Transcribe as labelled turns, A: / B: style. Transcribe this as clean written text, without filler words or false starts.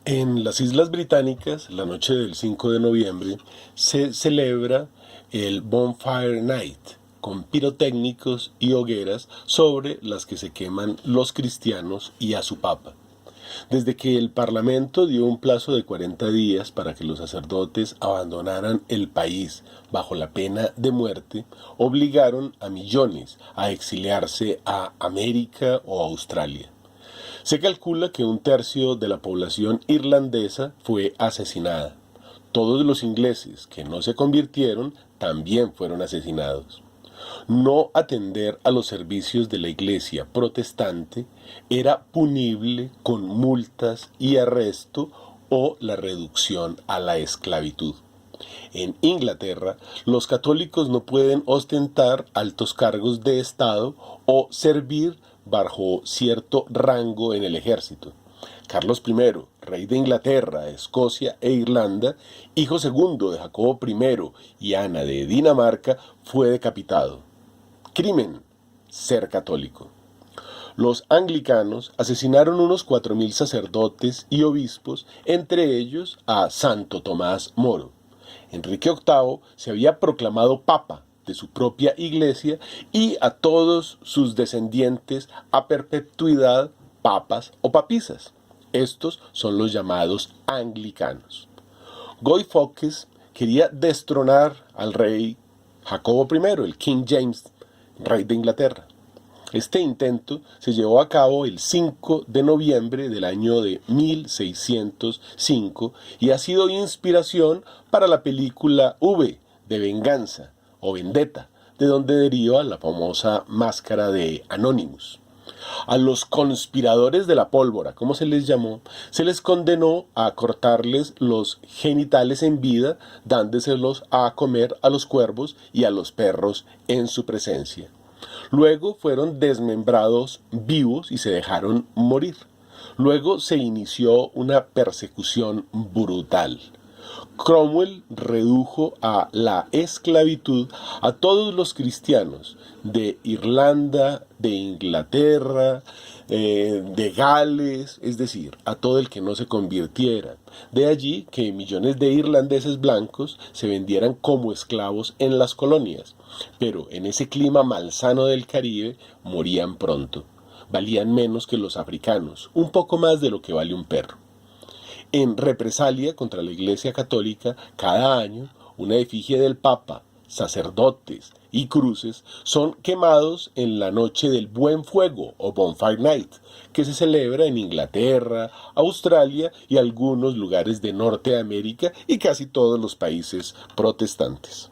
A: En las Islas Británicas, la noche del 5 de noviembre, se celebra el Bonfire Night, con pirotécnicos y hogueras sobre las que se queman los cristianos y a su papa. Desde que el Parlamento dio un plazo de 40 días para que los sacerdotes abandonaran el país bajo la pena de muerte, obligaron a millones a exiliarse a América o Australia. Se calcula que un tercio de la población irlandesa fue asesinada. Todos los ingleses que no se convirtieron también fueron asesinados. No atender a los servicios de la iglesia protestante era punible con multas y arresto o la reducción a la esclavitud. En Inglaterra, los católicos no pueden ostentar altos cargos de Estado o servir bajo cierto rango en el ejército. Carlos I, rey de Inglaterra, Escocia e Irlanda, hijo segundo de Jacobo I y Ana de Dinamarca, fue decapitado. Crimen: ser católico. Los anglicanos asesinaron unos 4.000 sacerdotes y obispos, entre ellos a Santo Tomás Moro. Enrique VIII se había proclamado papa de su propia iglesia y a todos sus descendientes a perpetuidad papas o papisas. Estos son los llamados anglicanos. Guy Fawkes quería destronar al rey Jacobo I, el King James, rey de Inglaterra. Este intento se llevó a cabo el 5 de noviembre del año de 1605 y ha sido inspiración para la película V de Venganza o Vendetta, de donde deriva la famosa máscara de Anonymous. A los conspiradores de la pólvora, como se les llamó, se les condenó a cortarles los genitales en vida, dándoselos a comer a los cuervos y a los perros en su presencia. Luego fueron desmembrados vivos y se dejaron morir. Luego se inició una persecución brutal. Cromwell redujo a la esclavitud a todos los cristianos de Irlanda, de Inglaterra, de Gales, es decir, a todo el que no se convirtiera. De allí que millones de irlandeses blancos se vendieran como esclavos en las colonias, pero en ese clima malsano del Caribe morían pronto. Valían menos que los africanos, un poco más de lo que vale un perro. En represalia contra la Iglesia Católica, cada año una efigie del Papa, sacerdotes y cruces son quemados en la noche del Buen Fuego o Bonfire Night, que se celebra en Inglaterra, Australia y algunos lugares de Norteamérica y casi todos los países protestantes.